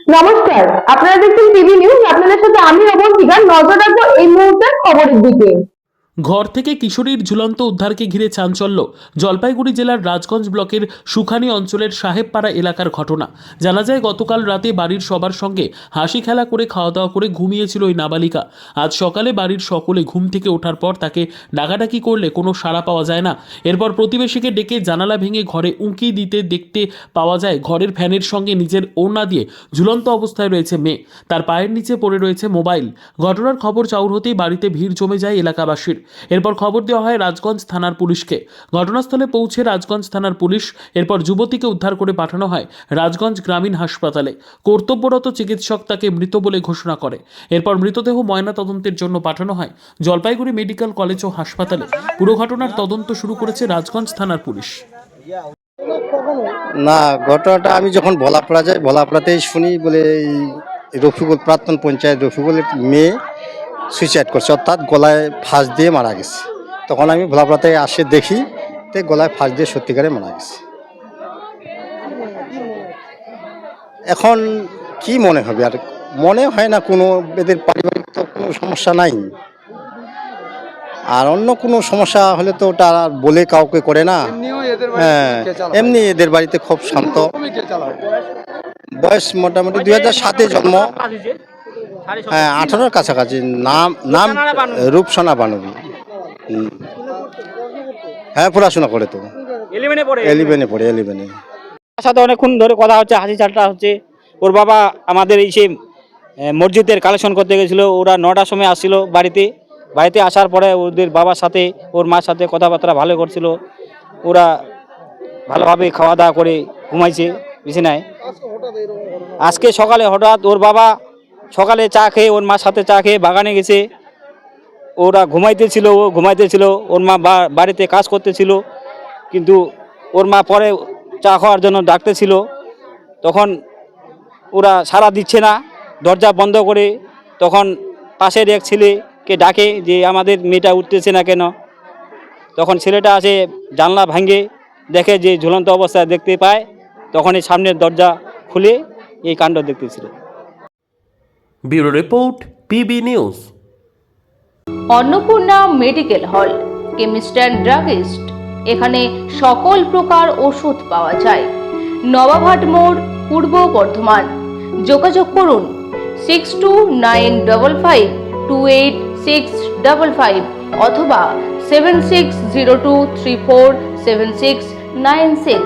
নমস্কার, আপনারা দেখছেন টিভি নিউজ। আপনাদের সাথে আমি অবন্তিকা। নজর রাখবো এই মুহূর্তের খবরের দিকে। ঘর থেকে কিশোরীর ঝুলন্ত উদ্ধারকে ঘিরে চাঞ্চল্য। জলপাইগুড়ি জেলার রাজগঞ্জ ব্লকের সুখানি অঞ্চলের সাহেবপাড়া এলাকার ঘটনা। জানা যায়, গতকাল রাতে বাড়ির সবার সঙ্গে হাসি খেলা করে খাওয়া দাওয়া করে ঘুমিয়েছিল ওই নাবালিকা। আজ সকালে বাড়ির সকলে ঘুম থেকে ওঠার পর তাকে ডাকাডাকি করলে কোনো সাড়া পাওয়া যায় না। এরপর প্রতিবেশীকে ডেকে জানালা ভেঙে ঘরে উঁকি দিতে দেখতে পাওয়া যায় ঘরের ফ্যানের সঙ্গে নিজের ওড়না দিয়ে ঝুলন্ত অবস্থায় রয়েছে মেয়ে। তার পায়ের নিচে পড়ে রয়েছে মোবাইল। ঘটনার খবর চাউর হতেই বাড়িতে ভিড় জমে যায় এলাকাবাসীর। এরপর খবর দেওয়া হয় রাজগঞ্জ থানার পুলিশকে। ঘটনাস্থলে পৌঁছে রাজগঞ্জ থানার পুলিশ এরপর যুবতীকে উদ্ধার করে পাঠানো হয় রাজগঞ্জ গ্রামীণ হাসপাতালে। কর্তব্যরত চিকিৎসক তাকে মৃত বলে ঘোষণা করে। এরপর মৃতদেহ ময়নাতদন্তের জন্য পাঠানো হয় জলপাইগুড়ি মেডিকেল কলেজ ও হাসপাতালে। পুরো ঘটনার তদন্ত শুরু করেছে রাজগঞ্জ থানার পুলিশ। না, ঘটনাটা আমি যখন ভোলাপাড়া যাই, ভোলাপাড়াতেই শুনি বলে এই রফিকুল, প্রাক্তন পঞ্চায়েত রফিকুলের মেয়ে সুইসাইড করছে, অর্থাৎ গলায় ফাঁস দিয়ে মারা গেছে। তখন আমি ভোলাপাড়াতে আসে দেখি তো গলায় ফাঁস দিয়ে সত্যিকারে মারা গেছে। এখন কি মনে হবে, আর মনে হয় না কোনো এদের পারিবারিক তো কোনো সমস্যা নাই, আর অন্য কোনো সমস্যা হলে তো ওটা আর বলে কাউকে করে না। হ্যাঁ, এমনি এদের বাড়িতে খুব শান্ত। বয়স মোটামুটি 2007-এ জন্ম। হ্যাঁ, 18-র কাছাকাছি। নাম রূপসোনা বানবী। হ্যাঁ, পড়াশোনা করে তো 11-এ পড়ে। সাথে অনেকক্ষণ ধরে কথা হচ্ছে, হাসি ঠাট্টা হচ্ছে। ওর বাবা আমাদের এই সেই মসজিদের কালেকশন করতে গেছিলো। ওরা 9টার সময় আসছিল বাড়িতে আসার পরে ওদের বাবার সাথে ওর মার সাথে কথাবার্তা ভালো করছিল। ওরা ভালোভাবে খাওয়া দাওয়া করে ঘুমাইছে বিছানায়। আজকে সকালে হঠাৎ ওর বাবা সকালে চা খেয়ে ওর মার সাথে চা খেয়ে বাগানে গেছে। ওরা ঘুমাইতেছিল। ওর মা বাড়িতে কাজ করতেছিল, কিন্তু ওর মা পরে চা খাওয়ার জন্য ডাকতেছিল। তখন ওরা সাড়া দিচ্ছে না, দরজা বন্ধ করে। তখন পাশের এক ছেলেকে ডাকে যে আমাদের মেয়েটা উঠতেছে না কেন। তখন ছেলেটা আসে, জানলা ভাঙে দেখে যে ঝুলন্ত অবস্থায় দেখতে পায়। তখন এই সামনের দরজা খুলে এই কাণ্ড দেখতেছিল। Bureau report, P B news. Annapurna medical hall, chemist and druggist. এখানে সকল প্রকার ওষুধ পাওয়া যায়। নবাবহাট মোড়, পূর্ব বর্ধমান। যোগাযোগ করুন 6295528655 অথবা 7602347696।